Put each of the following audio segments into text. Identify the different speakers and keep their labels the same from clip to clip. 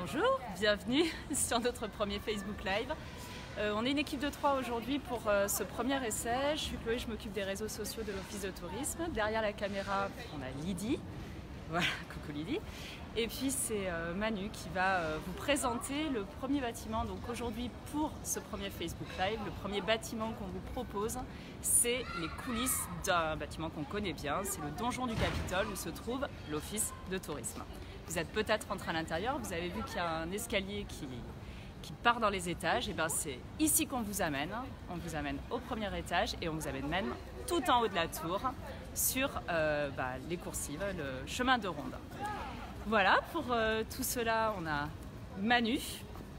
Speaker 1: Bonjour, bienvenue sur notre premier Facebook Live. On est une équipe de 3 aujourd'hui pour ce premier essai. Je suis Chloé, je m'occupe des réseaux sociaux de l'Office de tourisme. Derrière la caméra, on a Lydie. Voilà, coucou Lydie. Et puis c'est Manu qui va vous présenter le premier bâtiment. Donc aujourd'hui, pour ce premier Facebook Live, le premier bâtiment qu'on vous propose, c'est les coulisses d'un bâtiment qu'on connaît bien. C'est le donjon du Capitole où se trouve l'Office de tourisme. Vous êtes peut-être rentré à l'intérieur, vous avez vu qu'il y a un escalier qui part dans les étages. Et bien c'est ici qu'on vous amène. On vous amène au premier étage et on vous amène même tout en haut de la tour sur les coursives, le chemin de ronde. Voilà, pour tout cela, on a Manu.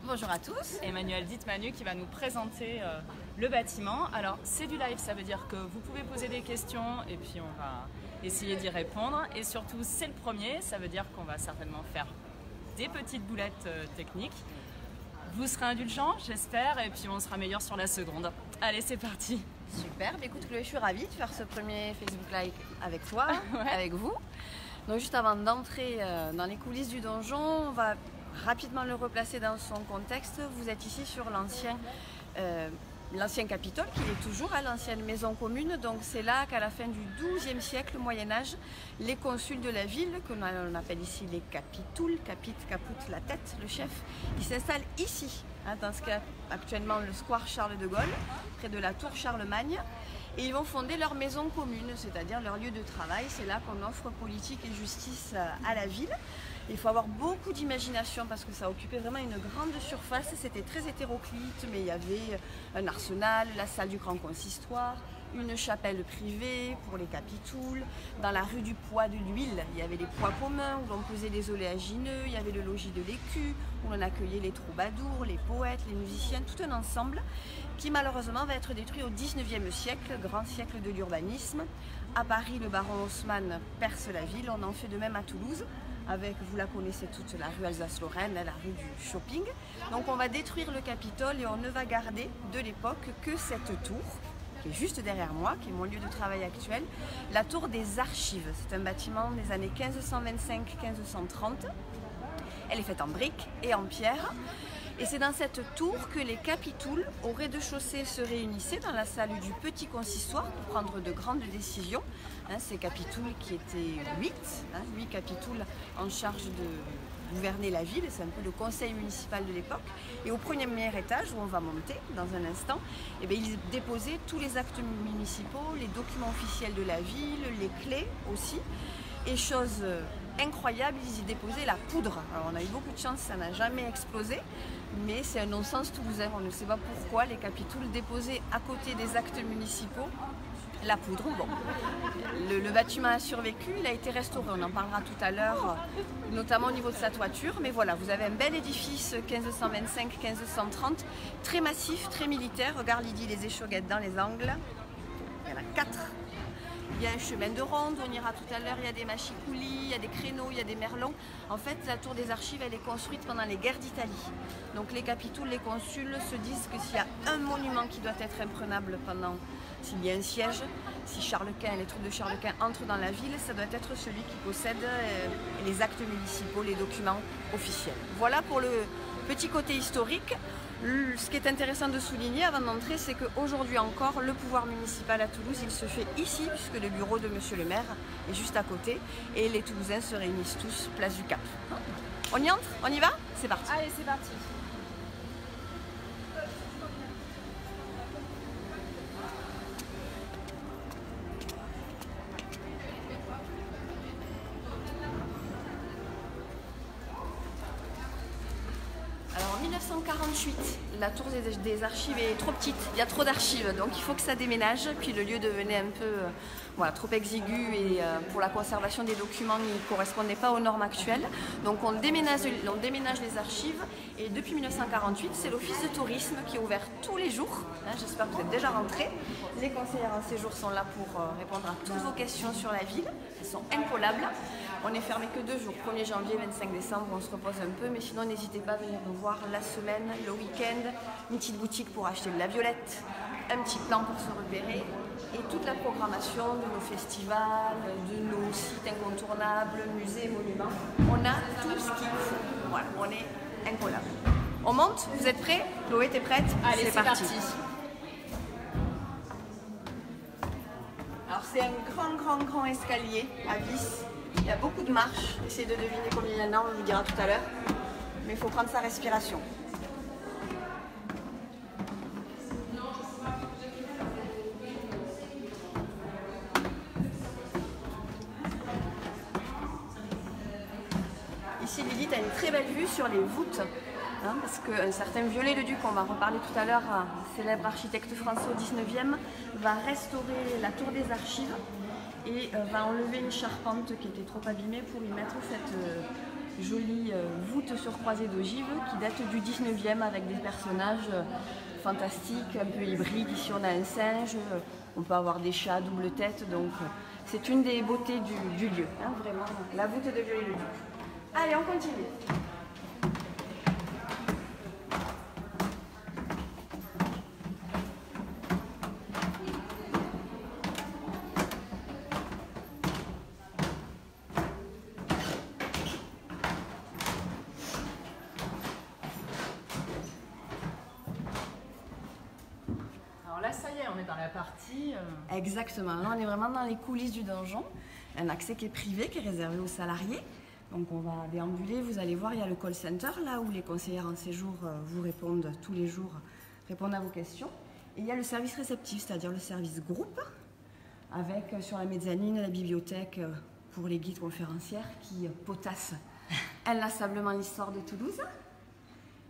Speaker 2: Bonjour à tous.
Speaker 1: Emmanuel, dites Manu, qui va nous présenter le bâtiment. Alors, c'est du live, ça veut dire que vous pouvez poser des questions et puis on va essayer d'y répondre. Et surtout, c'est le premier, ça veut dire qu'on va certainement faire des petites boulettes techniques. Vous serez indulgents, j'espère, et puis on sera meilleur sur la seconde. Allez, c'est parti.
Speaker 2: Super, écoute Chloé, je suis ravie de faire ce premier Facebook Live avec toi,
Speaker 1: Ouais.
Speaker 2: avec vous. Donc juste avant d'entrer dans les coulisses du donjon, on va rapidement le replacer dans son contexte. Vous êtes ici sur l'ancien Capitole, qui est toujours à l'ancienne maison commune. Donc c'est là qu'à la fin du XIIe siècle, Moyen-Âge, les consuls de la ville, qu'on appelle ici les capitouls, capit, caput, la tête, le chef, ils s'installent ici, dans ce qu'est actuellement le square Charles de Gaulle, près de la tour Charlemagne. Et ils vont fonder leur maison commune, c'est-à-dire leur lieu de travail. C'est là qu'on offre politique et justice à la ville. Il faut avoir beaucoup d'imagination parce que ça occupait vraiment une grande surface. C'était très hétéroclite, mais il y avait un arsenal, la salle du grand consistoire, une chapelle privée pour les capitouls. Dans la rue du poids de l'huile, il y avait les poids communs où l'on pesait les oléagineux. Il y avait le logis de l'écu où l'on accueillait les troubadours, les poètes, les musiciens, tout un ensemble qui malheureusement va être détruit au XIXe siècle, grand siècle de l'urbanisme. À Paris, le baron Haussmann perce la ville. On en fait de même à Toulouse, avec, vous la connaissez toute, la rue Alsace-Lorraine, la rue du shopping. Donc on va détruire le Capitole et on ne va garder de l'époque que cette tour, qui est juste derrière moi, qui est mon lieu de travail actuel, la tour des Archives. C'est un bâtiment des années 1525-1530. Elle est faite en briques et en pierre. Et c'est dans cette tour que les capitouls au rez-de-chaussée se réunissaient dans la salle du petit consistoire pour prendre de grandes décisions. Ces capitouls qui étaient 8 capitouls en charge de gouverner la ville, c'est un peu le conseil municipal de l'époque. Et au premier étage, où on va monter dans un instant, ils déposaient tous les actes municipaux, les documents officiels de la ville, les clés aussi. Et chose incroyable, ils y déposaient la poudre. Alors on a eu beaucoup de chance, ça n'a jamais explosé, mais c'est un non-sens toulousain. On ne sait pas pourquoi les capitouls déposaient à côté des actes municipaux la poudre. Bon, le bâtiment a survécu, il a été restauré, on en parlera tout à l'heure, notamment au niveau de sa toiture. Mais voilà, vous avez un bel édifice 1525-1530, très massif, très militaire. Regarde Lydie, les échauguettes dans les angles. Il y en a 4. Il y a un chemin de ronde, on ira tout à l'heure, il y a des machicoulis, il y a des créneaux, il y a des merlons. En fait, la tour des Archives, elle est construite pendant les guerres d'Italie. Donc les capitouls, les consuls se disent que s'il y a un monument qui doit être imprenable s'il y a un siège, si Charles Quint, les troupes de Charles Quint entrent dans la ville, ça doit être celui qui possède les actes municipaux, les documents officiels. Voilà pour le petit côté historique. Ce qui est intéressant de souligner avant d'entrer, c'est qu'aujourd'hui encore, le pouvoir municipal à Toulouse, il se fait ici, puisque le bureau de monsieur le maire est juste à côté, et les Toulousains se réunissent tous place du Cap. On y entre? On y va? C'est parti.
Speaker 1: Allez, c'est parti.
Speaker 2: Alors en 1948, la tour des Archives est trop petite, il y a trop d'archives, donc il faut que ça déménage. Puis le lieu devenait un peu trop exigu et pour la conservation des documents, il ne correspondait pas aux normes actuelles. Donc on déménage les archives et depuis 1948, c'est l'Office de tourisme qui est ouvert tous les jours. J'espère que vous êtes déjà rentrés. Les conseillères en séjour sont là pour répondre à toutes vos questions sur la ville. Elles sont incollables. On n'est fermé que 2 jours, 1er janvier, 25 décembre, on se repose un peu, mais sinon n'hésitez pas à venir nous voir la semaine, le week-end, une petite boutique pour acheter de la violette, un petit plan pour se repérer et toute la programmation de nos festivals, de nos sites incontournables, musées, monuments. On a tout ce qu'il faut. Voilà, on est incollable. On monte, vous êtes prêts? Chloé, t'es prête?
Speaker 1: Allez, c'est parti.
Speaker 2: Alors c'est un grand escalier à vis. Il y a beaucoup de marches. Essayez de deviner combien il y en a, on vous dira tout à l'heure. Mais il faut prendre sa respiration. Ici, Lilith a une très belle vue sur les voûtes. Parce qu'un certain Viollet-le-Duc, on va reparler tout à l'heure, un célèbre architecte français au 19e, va restaurer la tour des archives et va enlever une charpente qui était trop abîmée pour y mettre cette jolie voûte sur croisée d'ogives qui date du 19e avec des personnages fantastiques, un peu hybrides. Ici on a un singe, on peut avoir des chats à double tête, donc c'est une des beautés du lieu, vraiment, la voûte de Viollet-le-Duc. Allez, on continue.
Speaker 1: Ça y est, on est dans la partie...
Speaker 2: Exactement, là on est vraiment dans les coulisses du donjon. Un accès qui est privé, qui est réservé aux salariés. Donc on va déambuler, vous allez voir, il y a le call center, là où les conseillères en séjour vous répondent tous les jours, répondent à vos questions. Et il y a le service réceptif, c'est-à-dire le service groupe, avec sur la mezzanine la bibliothèque pour les guides conférencières qui potassent inlassablement l'histoire de Toulouse.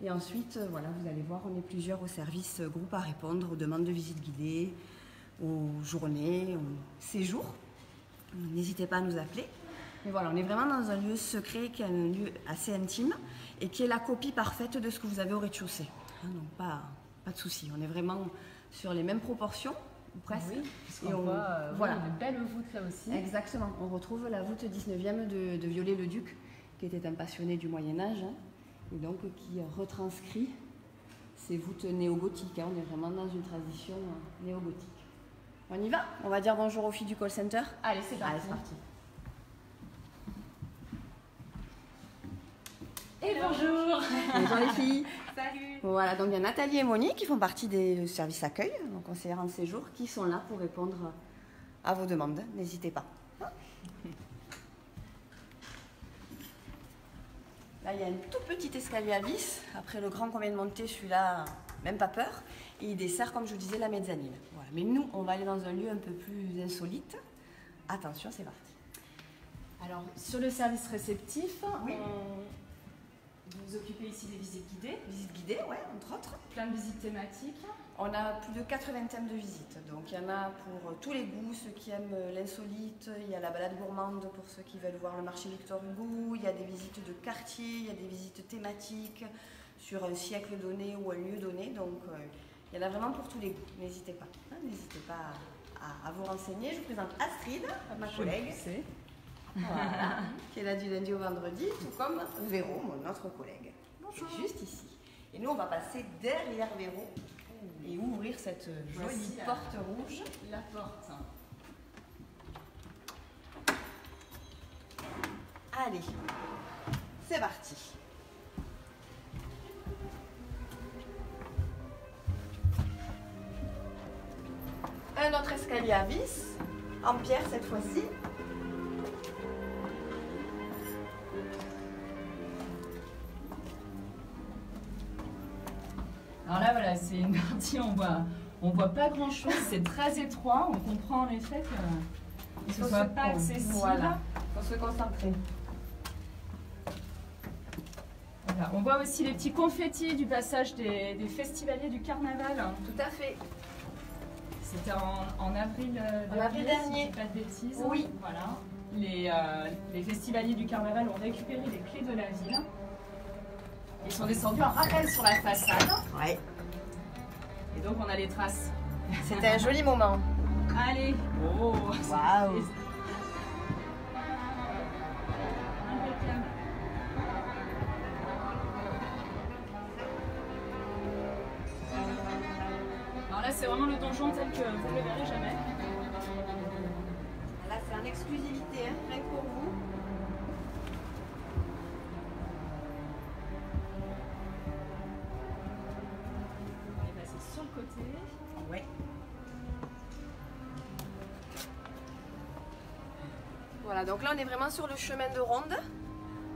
Speaker 2: Et ensuite, voilà, vous allez voir, on est plusieurs au service groupe à répondre aux demandes de visite guidée, aux journées, aux séjours. N'hésitez pas à nous appeler. Mais voilà, on est vraiment dans un lieu secret qui est un lieu assez intime et qui est la copie parfaite de ce que vous avez au rez-de-chaussée. Donc pas de souci, on est vraiment sur les mêmes proportions, ou presque.
Speaker 1: Oui, puisqu'on voit voilà, une belle voûte là aussi.
Speaker 2: Exactement, on retrouve la voûte 19e de Viollet-le-Duc, qui était un passionné du Moyen-Âge. Et donc qui retranscrit ces voûtes néo-gothiques. On est vraiment dans une tradition néo-gothique. On y va? On va dire bonjour aux filles du call center.
Speaker 1: Allez, c'est parti.
Speaker 2: Allez, c'est parti.
Speaker 1: Et bonjour.
Speaker 2: Bonjour les filles.
Speaker 1: Salut.
Speaker 2: Voilà, donc il y a Nathalie et Monique qui font partie des services accueil, donc conseillères en séjour, qui sont là pour répondre à vos demandes. N'hésitez pas. Là, il y a un tout petit escalier à vis. Après le grand qu'on vient de monter, celui-là, même pas peur. Et il dessert, comme je vous disais, la mezzanine. Voilà. Mais nous, on va aller dans un lieu un peu plus insolite. Attention, c'est parti.
Speaker 1: Alors, sur le service réceptif,
Speaker 2: oui.
Speaker 1: Vous occupez ici des visites guidées.
Speaker 2: Visites guidées, ouais, entre autres.
Speaker 1: Plein de visites thématiques.
Speaker 2: On a plus de 80 thèmes de visite. Donc, il y en a pour tous les goûts, ceux qui aiment l'insolite. Il y a la balade gourmande pour ceux qui veulent voir le marché Victor Hugo. Il y a des visites de quartier, il y a des visites thématiques sur un siècle donné ou un lieu donné. Donc, il y en a vraiment pour tous les goûts. N'hésitez pas. N'hésitez pas à vous renseigner. Je vous présente Astrid, ma collègue. Voilà, qui est là du lundi au vendredi, tout comme Véro, mon autre collègue. Bonjour. Juste ici. Et nous, on va passer derrière Véro et ouvrir cette jolie porte rouge.
Speaker 1: La porte.
Speaker 2: Allez, c'est parti. Un autre escalier à vis, en pierre cette fois-ci.
Speaker 1: Alors là, voilà, c'est une partie, on voit pas grand-chose, c'est très étroit, on comprend en effet que ce ne soit pas accessible.
Speaker 2: Voilà, il faut se concentrer.
Speaker 1: Voilà. On voit aussi les petits confettis du passage des festivaliers du carnaval.
Speaker 2: Tout à fait.
Speaker 1: C'était en avril
Speaker 2: dernier.
Speaker 1: Si je dis pas de bêtises.
Speaker 2: Oui.
Speaker 1: Voilà. Les festivaliers du carnaval ont récupéré les clés de la ville. Ils sont descendus en rappel sur la façade.
Speaker 2: Ouais.
Speaker 1: Et donc on a les traces.
Speaker 2: C'était un joli moment.
Speaker 1: Allez. Oh.
Speaker 2: Waouh.
Speaker 1: Impeccable. Alors là c'est vraiment le donjon tel que vous ne le verrez jamais.
Speaker 2: Là c'est en exclusivité, rien que pour vous. Voilà, donc là on est vraiment sur le chemin de ronde.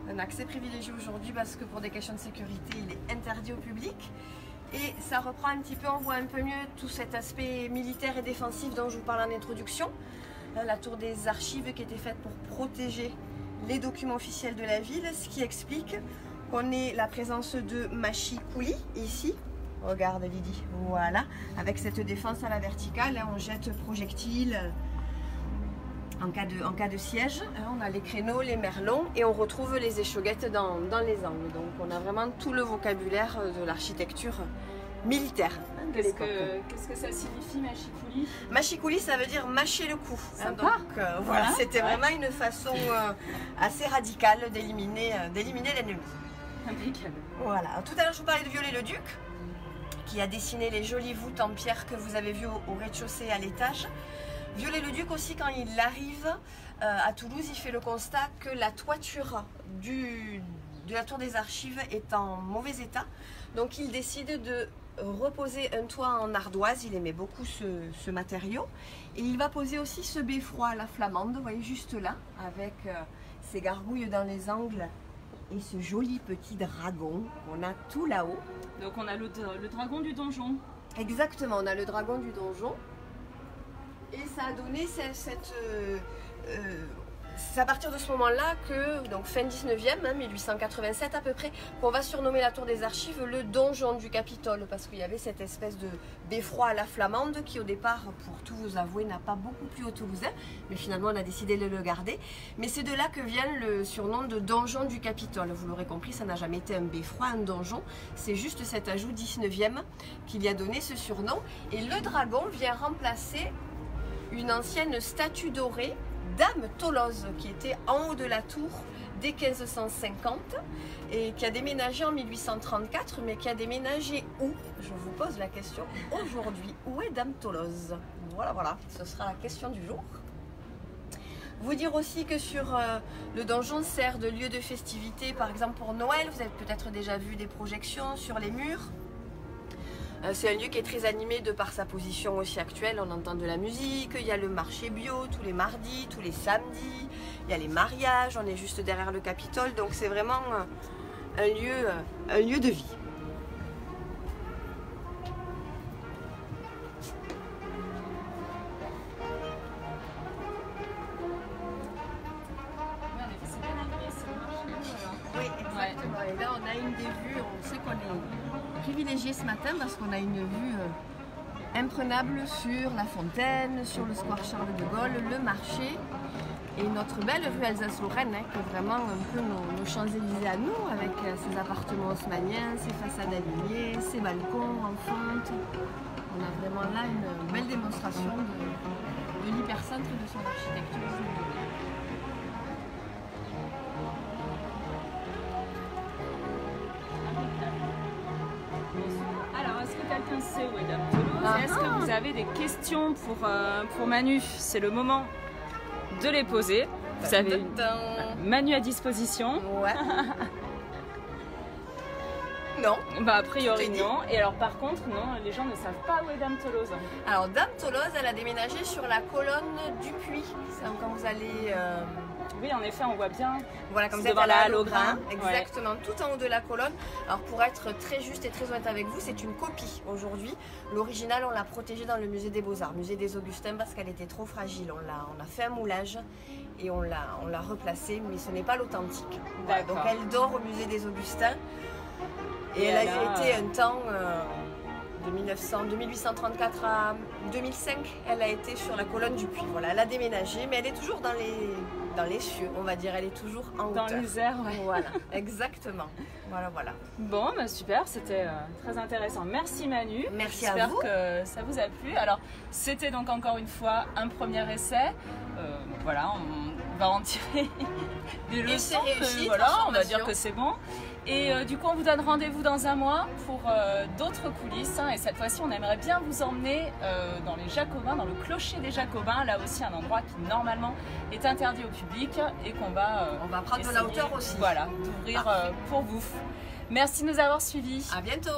Speaker 2: Un accès privilégié aujourd'hui parce que pour des questions de sécurité, il est interdit au public. Et ça reprend un petit peu, on voit un peu mieux tout cet aspect militaire et défensif dont je vous parle en introduction. La tour des archives qui était faite pour protéger les documents officiels de la ville, ce qui explique qu'on ait la présence de machicoulis ici. Regarde Lydie, voilà, avec cette défense à la verticale, on jette projectiles en cas de siège. On a les créneaux, les merlons et on retrouve les échauguettes dans les angles. Donc on a vraiment tout le vocabulaire de l'architecture militaire.
Speaker 1: Qu'est-ce que ça signifie machicoulis?
Speaker 2: Machicoulis, ça veut dire mâcher le coup.
Speaker 1: Sympa.
Speaker 2: Donc voilà, c'était vraiment une façon assez radicale d'éliminer l'ennemi.
Speaker 1: Impeccable.
Speaker 2: Voilà. Tout à l'heure, je vous parlais de Viollet-le-Duc, qui a dessiné les jolies voûtes en pierre que vous avez vues au rez-de-chaussée à l'étage. Viollet-le-Duc aussi, quand il arrive à Toulouse, il fait le constat que la toiture de la tour des archives est en mauvais état. Donc il décide de reposer un toit en ardoise, il aimait beaucoup ce matériau. Et il va poser aussi ce beffroi à la flamande, vous voyez juste là, avec ses gargouilles dans les angles et ce joli petit dragon qu'on a tout là-haut.
Speaker 1: Donc on a le dragon du donjon.
Speaker 2: Exactement, on a le dragon du donjon. Et ça a donné c'est à partir de ce moment-là que, donc fin 19e, 1887 à peu près, qu'on va surnommer la tour des archives le donjon du Capitole, parce qu'il y avait cette espèce de beffroi à la flamande qui au départ, pour tout vous avouer, n'a pas beaucoup plu aux Toulousains, mais finalement on a décidé de le garder. Mais c'est de là que vient le surnom de donjon du Capitole. Vous l'aurez compris, ça n'a jamais été un beffroi, un donjon, c'est juste cet ajout 19e qui lui a donné ce surnom. Et le dragon vient remplacer une ancienne statue dorée, Dame Toloz, qui était en haut de la tour dès 1550 et qui a déménagé en 1834, mais qui a déménagé où? Je vous pose la question aujourd'hui. Où est Dame Toloz? Voilà, ce sera la question du jour. Vous dire aussi que sur le donjon sert de lieu de festivité, par exemple pour Noël, vous avez peut-être déjà vu des projections sur les murs. C'est un lieu qui est très animé de par sa position aussi actuelle, on entend de la musique, il y a le marché bio tous les mardis, tous les samedis, il y a les mariages, on est juste derrière le Capitole, donc c'est vraiment un lieu de vie. Oui, exactement. Ouais. Et là, on a une des vues, on sait qu'on est privilégié ce matin parce qu'on a une vue imprenable sur la fontaine, sur le square Charles de Gaulle, le marché et notre belle rue Alsace-Lorraine, qui est vraiment un peu nos Champs-Élysées à nous, avec ses appartements haussmanniens, ses façades alignées, ses balcons en fonte. On a vraiment là une belle démonstration de l'hypercentre et de son architecture.
Speaker 1: Alors, est-ce que quelqu'un sait où est Dame Toloz? Est-ce que vous avez des questions pour Manu? C'est le moment de les poser. Vous avez Manu à disposition.
Speaker 2: Ouais. Non.
Speaker 1: Bah, a priori non. Et alors par contre, non, les gens ne savent pas où est Dame Toloz.
Speaker 2: Alors Dame Toloz, elle a déménagé sur la colonne du Puy. Quand vous allez...
Speaker 1: Oui, en effet, on voit bien.
Speaker 2: Voilà, comme vous êtes à la Halle-au-Grain. Exactement, ouais. Tout en haut de la colonne. Alors pour être très juste et très honnête avec vous, c'est une copie aujourd'hui. L'original, on l'a protégée dans le musée des Beaux-Arts, musée des Augustins, parce qu'elle était trop fragile. On a fait un moulage et on l'a replacée, mais ce n'est pas l'authentique. Voilà, donc elle dort au musée des Augustins. Et elle a été un temps, de 1834 à 2005, elle a été sur la colonne du Puy. Voilà, elle a déménagé, mais elle est toujours dans les cieux, on va dire. Elle est toujours en hauteur.
Speaker 1: Dans les airs, ouais.
Speaker 2: Voilà, exactement. Voilà.
Speaker 1: Bon, bah super, c'était très intéressant. Merci Manu.
Speaker 2: Merci à vous.
Speaker 1: J'espère que ça vous a plu. Alors, c'était donc encore une fois un premier essai. Voilà, on va en tirer des leçons. Voilà, on va dire que c'est bon. Et du coup, on vous donne rendez-vous dans un mois pour d'autres coulisses. Et cette fois-ci, on aimerait bien vous emmener dans les Jacobins, dans le clocher des Jacobins. Là aussi, un endroit qui normalement est interdit au public et qu'on va...
Speaker 2: on va prendre de la hauteur aussi.
Speaker 1: Voilà, d'ouvrir pour vous. Merci de nous avoir suivis.
Speaker 2: À bientôt.